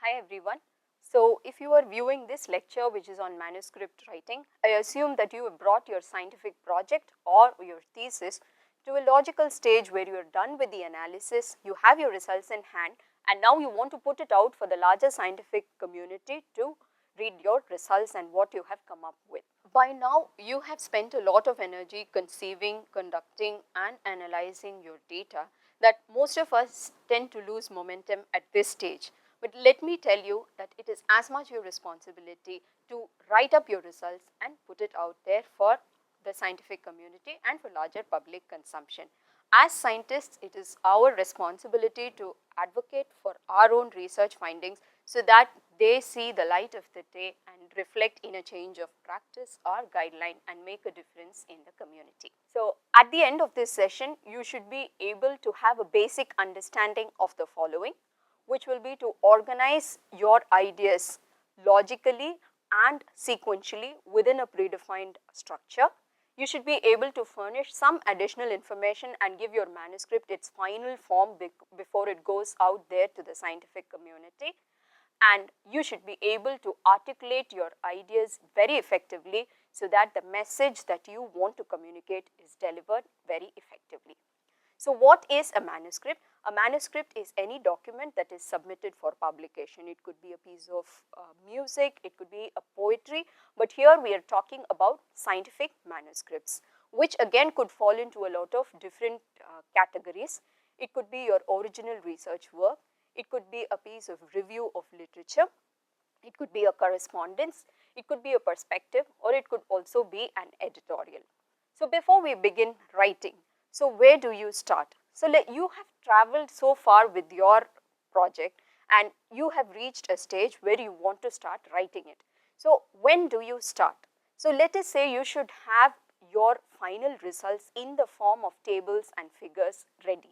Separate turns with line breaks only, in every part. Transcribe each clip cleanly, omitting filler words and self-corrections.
Hi everyone. So if you are viewing this lecture which is on manuscript writing, I assume that you have brought your scientific project or your thesis to a logical stage where you are done with the analysis, you have your results in hand, and now you want to put it out for the larger scientific community to read your results and what you have come up with. By now, you have spent a lot of energy conceiving, conducting and analyzing your data that most of us tend to lose momentum at this stage. But let me tell you that it is as much your responsibility to write up your results and put it out there for the scientific community and for larger public consumption. As scientists, it is our responsibility to advocate for our own research findings so that they see the light of the day and reflect in a change of practice or guideline and make a difference in the community. So at the end of this session, you should be able to have a basic understanding of the following, which will be to organize your ideas logically and sequentially within a predefined structure. You should be able to furnish some additional information and give your manuscript its final form before it goes out there to the scientific community. And you should be able to articulate your ideas very effectively so that the message that you want to communicate is delivered very effectively. So what is a manuscript? A manuscript is any document that is submitted for publication. It could be a piece of music, it could be a poetry, but here we are talking about scientific manuscripts, which again could fall into a lot of different categories. It could be your original research work, it could be a piece of review of literature, it could be a correspondence, it could be a perspective, or it could also be an editorial. So before we begin writing, so where do you start? So you have traveled so far with your project and you have reached a stage where you want to start writing it. So when do you start? So let us say you should have your final results in the form of tables and figures ready.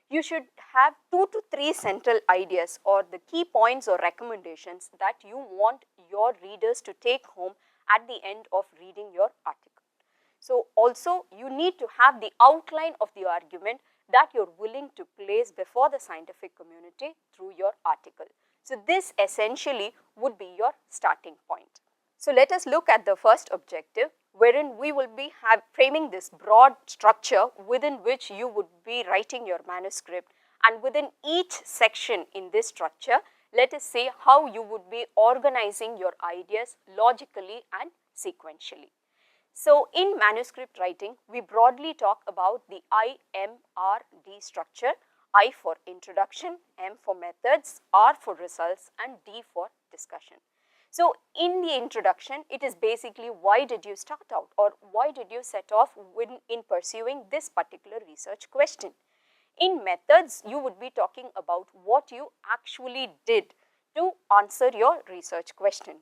You should have 2 to 3 central ideas or the key points or recommendations that you want your readers to take home at the end of reading your article. So also you need to have the outline of the argument that you're willing to place before the scientific community through your article. So this essentially would be your starting point. So let us look at the first objective, wherein we will be framing this broad structure within which you would be writing your manuscript, and within each section in this structure, let us say how you would be organizing your ideas logically and sequentially. So in manuscript writing, we broadly talk about the IMRD structure, I for introduction, M for methods, R for results and D for discussion. So in the introduction, it is basically why did you start out or why did you set off in pursuing this particular research question. In methods, you would be talking about what you actually did to answer your research question.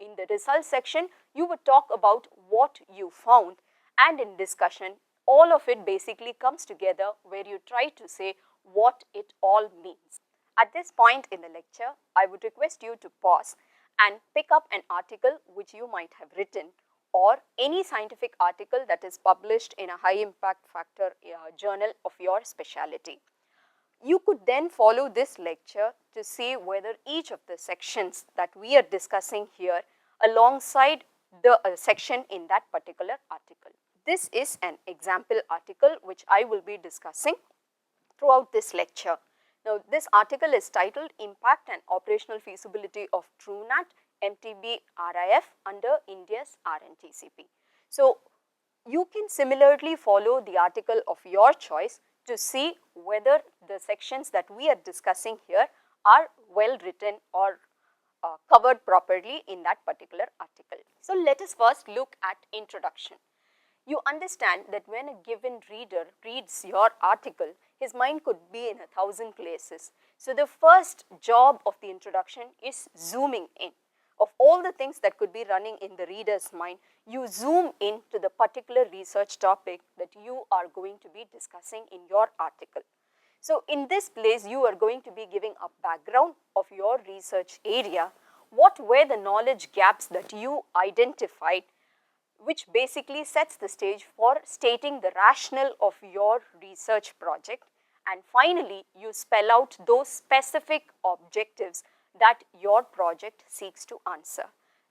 In the results section, you would talk about what you found, and in discussion, all of it basically comes together where you try to say what it all means. At this point in the lecture, I would request you to pause and pick up an article which you might have written or any scientific article that is published in a high impact factor journal of your specialty. You could then follow this lecture to see whether each of the sections that we are discussing here alongside the section in that particular article. This is an example article which I will be discussing throughout this lecture. Now, this article is titled Impact and Operational Feasibility of TrueNAT MTB RIF under India's RNTCP. So, you can similarly follow the article of your choice to see whether the sections that we are discussing here are well written or covered properly in that particular article. So let us first look at introduction. You understand that when a given reader reads your article, his mind could be in 1,000 places. So the first job of the introduction is zooming in. Of all the things that could be running in the reader's mind, you zoom in to the particular research topic that you are going to be discussing in your article. So in this place, you are going to be giving a background of your research area. What were the knowledge gaps that you identified, which basically sets the stage for stating the rationale of your research project. And finally, you spell out those specific objectives that your project seeks to answer.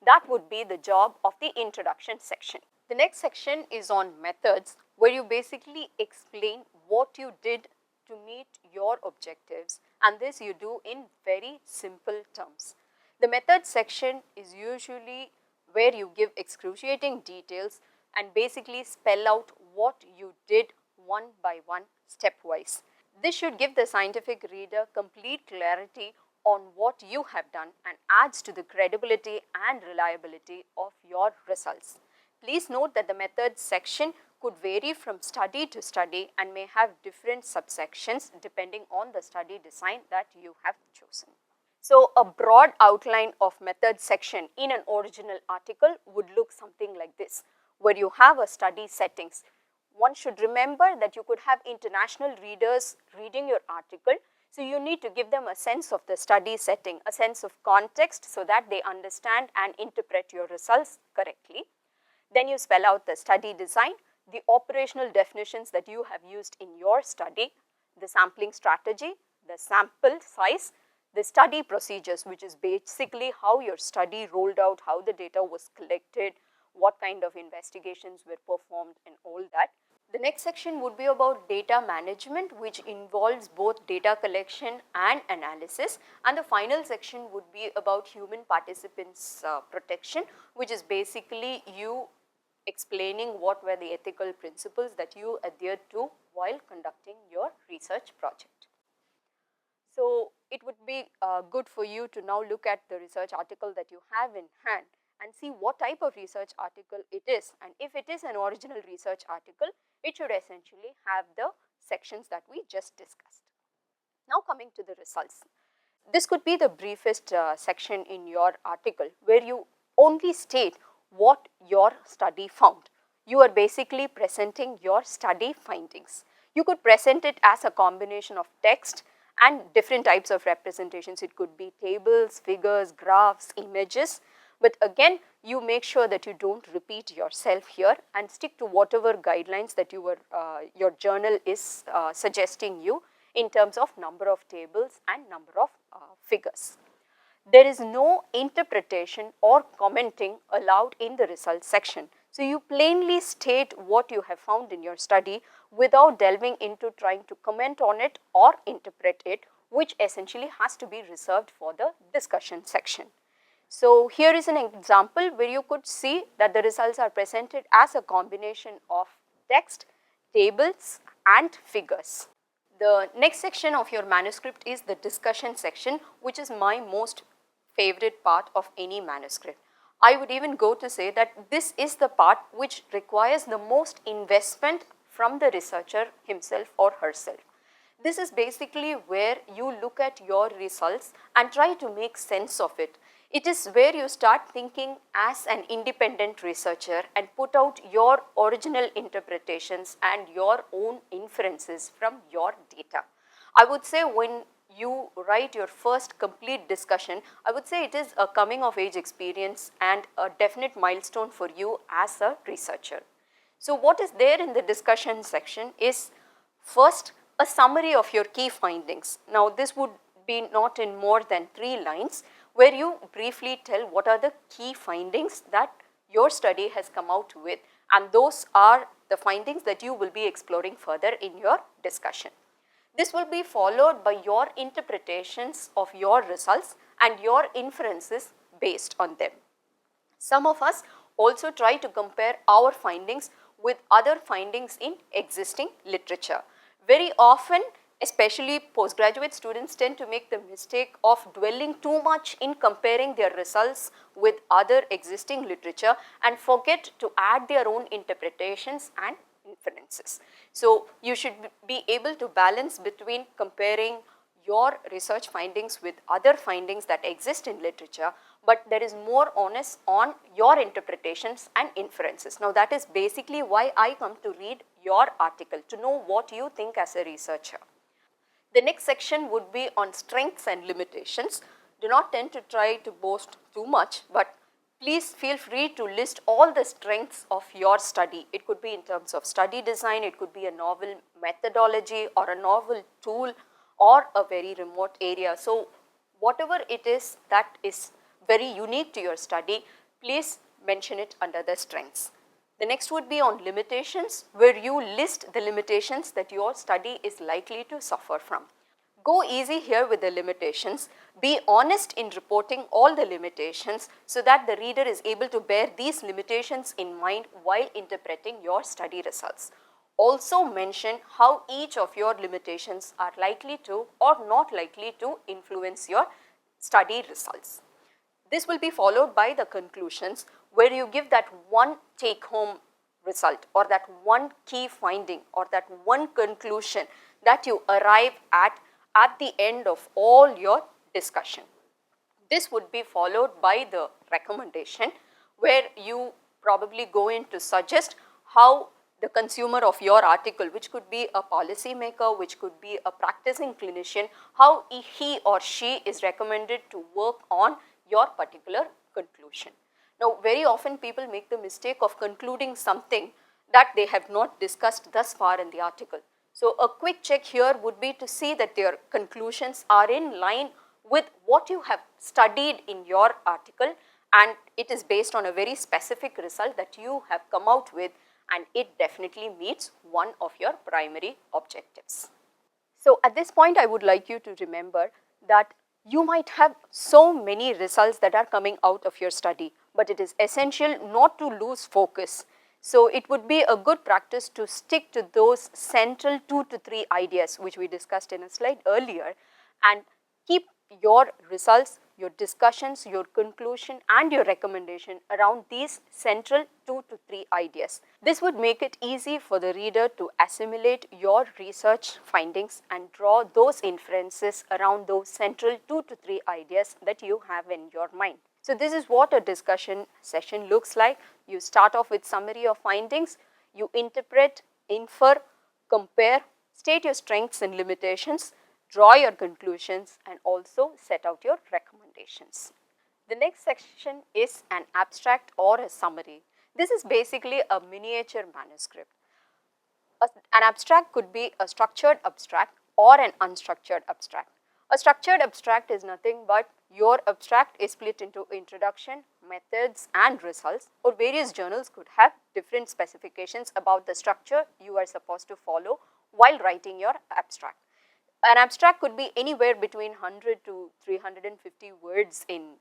That would be the job of the introduction section. The next section is on methods, where you basically explain what you did to meet your objectives, and this you do in very simple terms. The methods section is usually where you give excruciating details and basically spell out what you did one by one, stepwise. This should give the scientific reader complete clarity on what you have done and adds to the credibility and reliability of your results. Please note that the methods section could vary from study to study and may have different subsections depending on the study design that you have chosen. So, a broad outline of methods section in an original article would look something like this, where you have a study settings. One should remember that you could have international readers reading your article, so you need to give them a sense of the study setting, a sense of context so that they understand and interpret your results correctly. Then you spell out the study design, the operational definitions that you have used in your study, the sampling strategy, the sample size, the study procedures, which is basically how your study rolled out, how the data was collected, what kind of investigations were performed and all that. The next section would be about data management, which involves both data collection and analysis, and the final section would be about human participants protection, which is basically you explaining what were the ethical principles that you adhered to while conducting your research project. So, it would be good for you to now look at the research article that you have in hand and see what type of research article it is, and if it is an original research article, it should essentially have the sections that we just discussed. Now coming to the results. This could be the briefest section in your article, where you only state what your study found. You are basically presenting your study findings. You could present it as a combination of text and different types of representations. It could be tables, figures, graphs, images, but again you make sure that you don't repeat yourself here and stick to whatever guidelines that your journal is suggesting you in terms of number of tables and number of figures. There is no interpretation or commenting allowed in the results section. So, you plainly state what you have found in your study without delving into trying to comment on it or interpret it, which essentially has to be reserved for the discussion section. So, here is an example where you could see that the results are presented as a combination of text, tables and figures. The next section of your manuscript is the discussion section, which is my most favorite part of any manuscript. I would even go to say that this is the part which requires the most investment from the researcher himself or herself. This is basically where you look at your results and try to make sense of it. It is where you start thinking as an independent researcher and put out your original interpretations and your own inferences from your data. I would say when you write your first complete discussion, I would say it is a coming of age experience and a definite milestone for you as a researcher. So, what is there in the discussion section is first a summary of your key findings. Now, this would be not in more than 3 lines, where you briefly tell what are the key findings that your study has come out with, and those are the findings that you will be exploring further in your discussion. This will be followed by your interpretations of your results and your inferences based on them. Some of us also try to compare our findings with other findings in existing literature. Very often, especially postgraduate students tend to make the mistake of dwelling too much in comparing their results with other existing literature and forget to add their own interpretations and inferences. So, you should be able to balance between comparing your research findings with other findings that exist in literature, but there is more onus on your interpretations and inferences. Now, that is basically why I come to read your article, to know what you think as a researcher. The next section would be on strengths and limitations. Do not tend to try to boast too much, but please feel free to list all the strengths of your study. It could be in terms of study design, it could be a novel methodology or a novel tool or a very remote area. So, whatever it is that is very unique to your study, please mention it under the strengths. The next would be on limitations, where you list the limitations that your study is likely to suffer from. Go easy here with the limitations. Be honest in reporting all the limitations so that the reader is able to bear these limitations in mind while interpreting your study results. Also mention how each of your limitations are likely to or not likely to influence your study results. This will be followed by the conclusions, where you give that one take home result or that one key finding or that one conclusion that you arrive at the end of all your discussion. This would be followed by the recommendation, where you probably go in to suggest how the consumer of your article, which could be a policy maker, which could be a practicing clinician, how he or she is recommended to work on your particular conclusion. Now, very often people make the mistake of concluding something that they have not discussed thus far in the article. So, a quick check here would be to see that their conclusions are in line with what you have studied in your article, and it is based on a very specific result that you have come out with, and it definitely meets one of your primary objectives. So, at this point I would like you to remember that you might have so many results that are coming out of your study, but it is essential not to lose focus. So, it would be a good practice to stick to those central 2 to 3 ideas which we discussed in a slide earlier, and keep your results, your discussions, your conclusion and your recommendation around these central 2 to 3 ideas. This would make it easy for the reader to assimilate your research findings and draw those inferences around those central 2 to 3 ideas that you have in your mind. So, this is what a discussion session looks like. You start off with summary of findings, you interpret, infer, compare, state your strengths and limitations, draw your conclusions and also set out your recommendations. The next section is an abstract or a summary. This is basically a miniature manuscript. An abstract could be a structured abstract or an unstructured abstract. A structured abstract is nothing but your abstract is split into introduction, methods and results, or various journals could have different specifications about the structure you are supposed to follow while writing your abstract. An abstract could be anywhere between 100 to 350 words in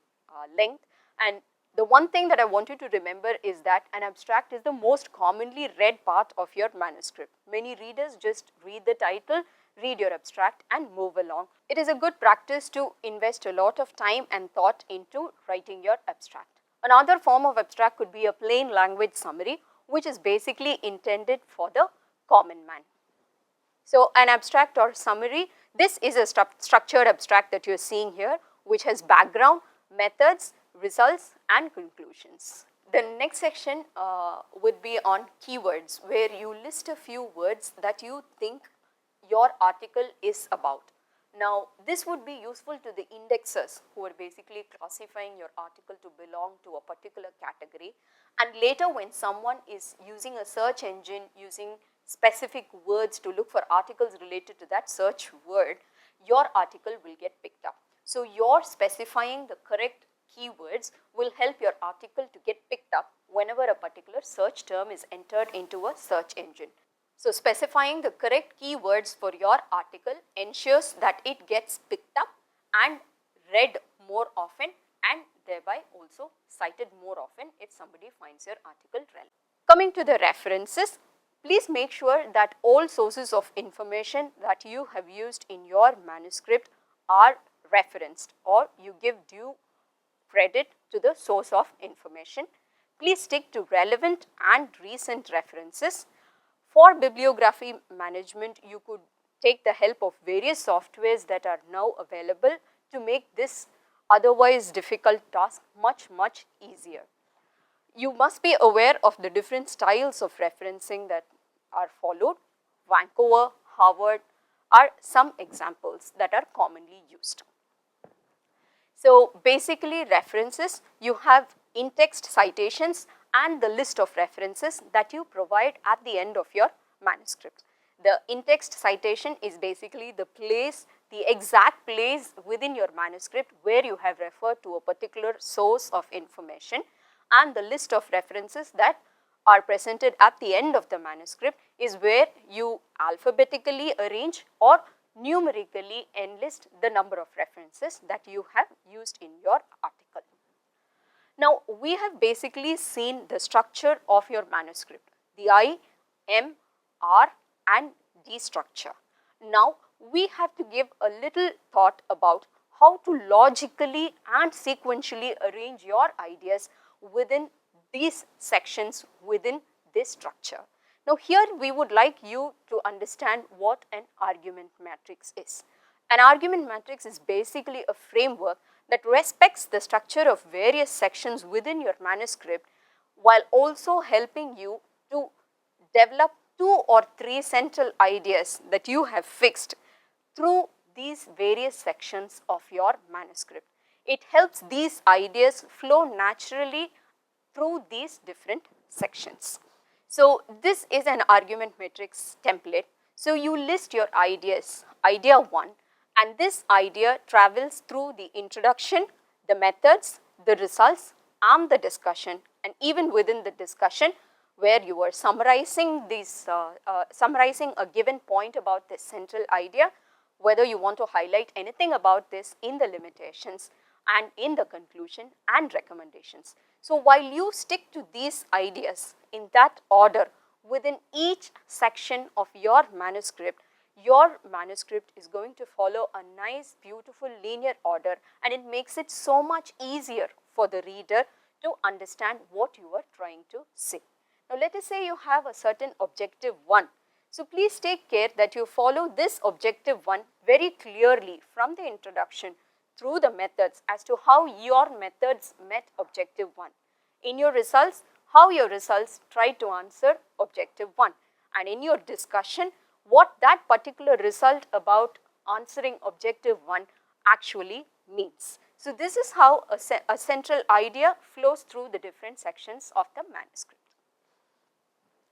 length, and the one thing that I want you to remember is that an abstract is the most commonly read part of your manuscript. Many readers just read the title, read your abstract and move along. It is a good practice to invest a lot of time and thought into writing your abstract. Another form of abstract could be a plain language summary, which is basically intended for the common man. So, an abstract or summary, this is a structured abstract that you are seeing here, which has background, methods, results and conclusions. The next section would be on keywords, where you list a few words that you think your article is about. Now, this would be useful to the indexers who are basically classifying your article to belong to a particular category, and later when someone is using a search engine using specific words to look for articles related to that search word, your article will get picked up. So, your specifying the correct keywords will help your article to get picked up whenever a particular search term is entered into a search engine. So, specifying the correct keywords for your article ensures that it gets picked up and read more often, and thereby also cited more often if somebody finds your article relevant. Coming to the references, please make sure that all sources of information that you have used in your manuscript are referenced, or you give due credit to the source of information. Please stick to relevant and recent references. For bibliography management, you could take the help of various softwares that are now available to make this otherwise difficult task much easier. You must be aware of the different styles of referencing that are followed. Vancouver, Harvard are some examples that are commonly used. So, basically references, you have in-text citations and the list of references that you provide at the end of your manuscript. The in-text citation is basically the place the exact place within your manuscript where you have referred to a particular source of information, and the list of references that are presented at the end of the manuscript is where you alphabetically arrange or numerically enlist the number of references that you have used in your article. Now, we have basically seen the structure of your manuscript, the I, M, R and D structure. Now, we have to give a little thought about how to logically and sequentially arrange your ideas within these sections within this structure. Now, here we would like you to understand what an argument matrix is. An argument matrix is basically a framework that respects the structure of various sections within your manuscript while also helping you to develop 2 or 3 central ideas that you have fixed through these various sections of your manuscript. It helps these ideas flow naturally through these different sections. So, this is an argument matrix template. So, you list your ideas, idea 1, and this idea travels through the introduction, the methods, the results and the discussion, and even within the discussion where you are summarizing summarizing a given point about this central idea, whether you want to highlight anything about this in the limitations and in the conclusion and recommendations. So, while you stick to these ideas in that order within each section of your manuscript is going to follow a nice, beautiful linear order, and it makes it so much easier for the reader to understand what you are trying to say. Now, let us say you have a certain objective 1. So, please take care that you follow this objective 1 very clearly from the introduction through the methods as to how your methods met objective 1. In your results, how your results try to answer objective 1, and in your discussion, what that particular result about answering objective 1 actually means. So, this is how a central idea flows through the different sections of the manuscript.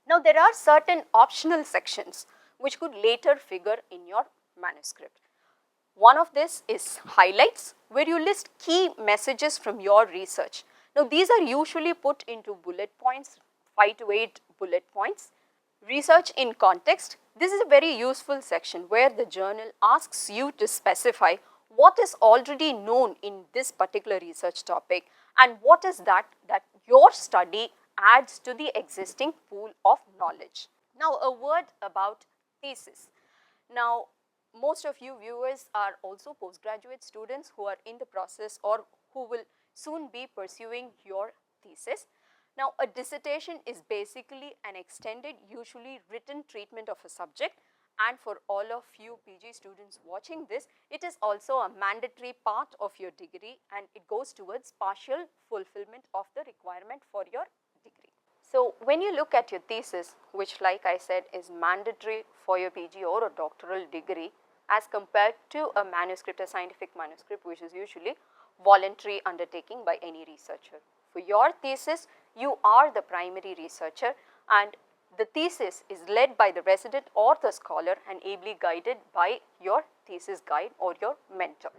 Now, there are certain optional sections which could later figure in your manuscript. One of this is highlights, where you list key messages from your research. Now, these are usually put into bullet points, 5 to 8 bullet points. Research in context. This is a very useful section where the journal asks you to specify what is already known in this particular research topic and what is that your study adds to the existing pool of knowledge. Now, a word about thesis. Now, most of you viewers are also postgraduate students who are in the process or who will soon be pursuing your thesis. Now, a dissertation is basically an extended, usually written treatment of a subject, and for all of you PG students watching this, it is also a mandatory part of your degree and it goes towards partial fulfillment of the requirement for your degree. So, when you look at your thesis, which like I said is mandatory for your PG or a doctoral degree as compared to a manuscript, a scientific manuscript, which is usually voluntary undertaking by any researcher. For your thesis, you are the primary researcher and the thesis is led by the resident or the scholar and ably guided by your thesis guide or your mentor.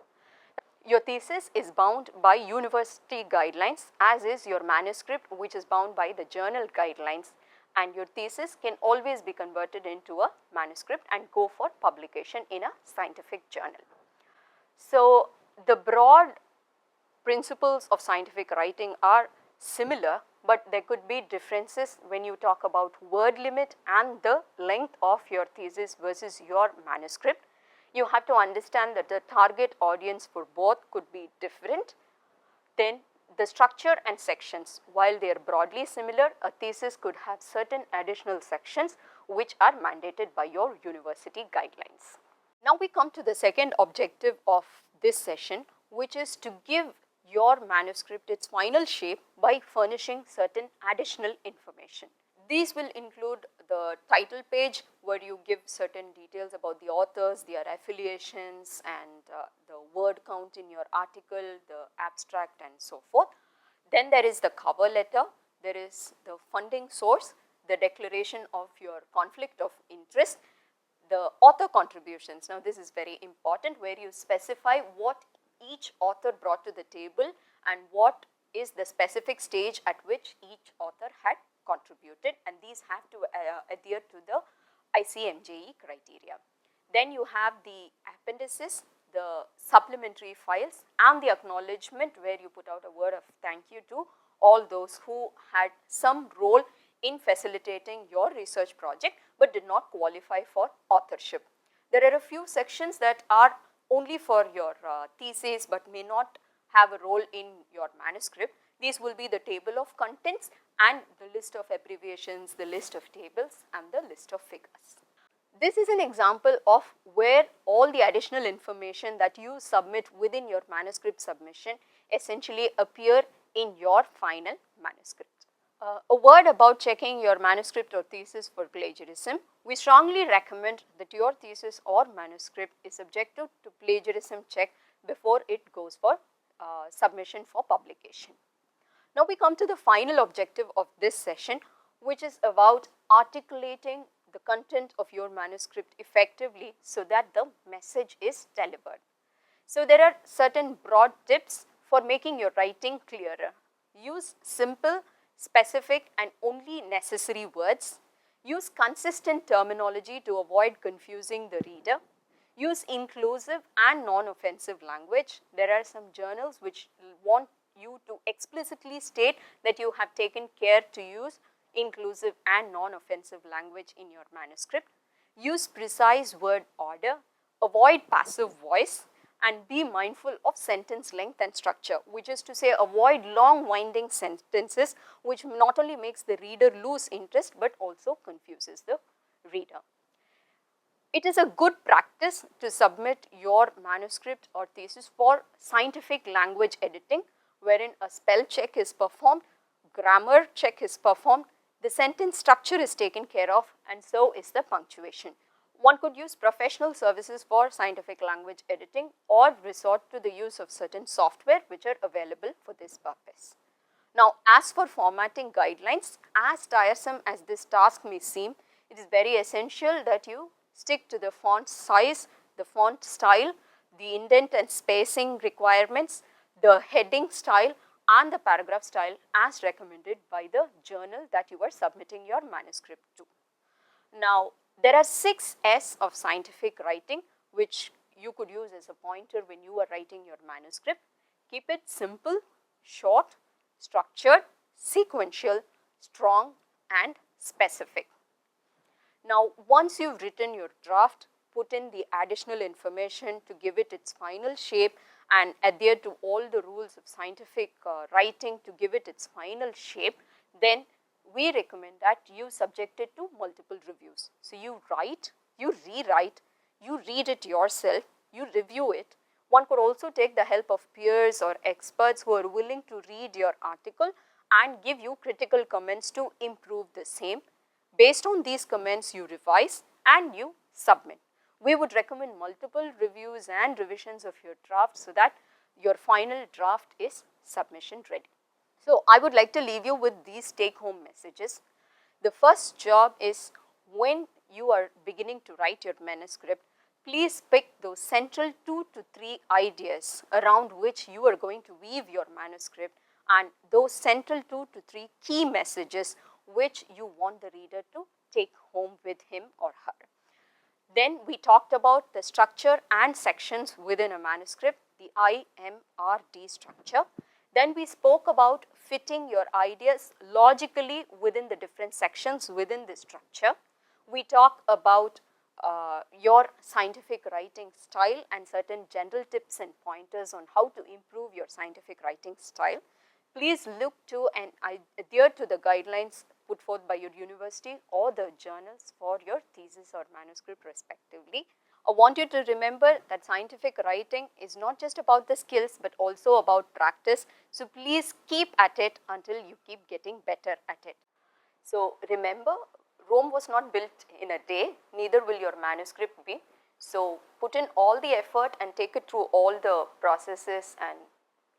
Your thesis is bound by university guidelines, as is your manuscript, which is bound by the journal guidelines, and your thesis can always be converted into a manuscript and go for publication in a scientific journal. So, the broad principles of scientific writing are similar, but there could be differences when you talk about word limit and the length of your thesis versus your manuscript. You have to understand that the target audience for both could be different. Then the structure and sections, while they are broadly similar, a thesis could have certain additional sections which are mandated by your university guidelines. Now we come to the second objective of this session, which is to give your manuscript its final shape by furnishing certain additional information. These will include the title page, where you give certain details about the authors, their affiliations and the word count in your article, the abstract and so forth. Then there is the cover letter, there is the funding source, the declaration of your conflict of interest, the author contributions. Now this is very important, where you specify what each author brought to the table and what is the specific stage at which each author had contributed, and these have to adhere to the ICMJE criteria. Then you have the appendices, the supplementary files, and the acknowledgement, where you put out a word of thank you to all those who had some role in facilitating your research project but did not qualify for authorship. There are a few sections that are only for your thesis but may not have a role in your manuscript. These will be the table of contents and the list of abbreviations, the list of tables, and the list of figures. This is an example of where all the additional information that you submit within your manuscript submission essentially appear in your final manuscript. A word about checking your manuscript or thesis for plagiarism. We strongly recommend that your thesis or manuscript is subjected to plagiarism check before it goes for submission for publication. Now we come to the final objective of this session, which is about articulating the content of your manuscript effectively so that the message is delivered. So there are certain broad tips for making your writing clearer. Use simple, specific, and only necessary words. Use consistent terminology to avoid confusing the reader. Use inclusive and non-offensive language. There are some journals which want you to explicitly state that you have taken care to use inclusive and non-offensive language in your manuscript. Use precise word order. Avoid passive voice, and be mindful of sentence length and structure, which is to say avoid long winding sentences which not only makes the reader lose interest but also confuses the reader. It is a good practice to submit your manuscript or thesis for scientific language editing, wherein a spell check is performed, grammar check is performed, the sentence structure is taken care of, and so is the punctuation. One could use professional services for scientific language editing or resort to the use of certain software which are available for this purpose. Now, as for formatting guidelines, as tiresome as this task may seem, it is very essential that you stick to the font size, the font style, the indent and spacing requirements, the heading style, and the paragraph style as recommended by the journal that you are submitting your manuscript to. Now, there are 6 S of scientific writing which you could use as a pointer when you are writing your manuscript. Keep it simple, short, structured, sequential, strong, and specific. Now, once you've written your draft, put in the additional information to give it its final shape and adhere to all the rules of scientific writing to give it its final shape, then we recommend that you subject it to multiple reviews. So you write, you rewrite, you read it yourself, you review it. One could also take the help of peers or experts who are willing to read your article and give you critical comments to improve the same. Based on these comments, you revise and you submit. We would recommend multiple reviews and revisions of your draft so that your final draft is submission ready. So I would like to leave you with these take-home messages. The first job is, when you are beginning to write your manuscript, please pick those central 2 to 3 ideas around which you are going to weave your manuscript, and those central 2 to 3 key messages which you want the reader to take home with him or her. Then we talked about the structure and sections within a manuscript, the IMRD structure. Then we spoke about fitting your ideas logically within the different sections within the structure. We talked about your scientific writing style and certain general tips and pointers on how to improve your scientific writing style. Please look to and adhere to the guidelines put forth by your university or the journals for your thesis or manuscript respectively. I want you to remember that scientific writing is not just about the skills but also about practice. So please keep at it until you keep getting better at it. So remember, Rome was not built in a day, neither will your manuscript be. So put in all the effort and take it through all the processes, and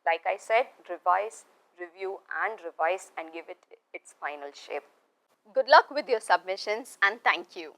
like I said, revise, review and revise and give it its final shape. Good luck with your submissions and thank you.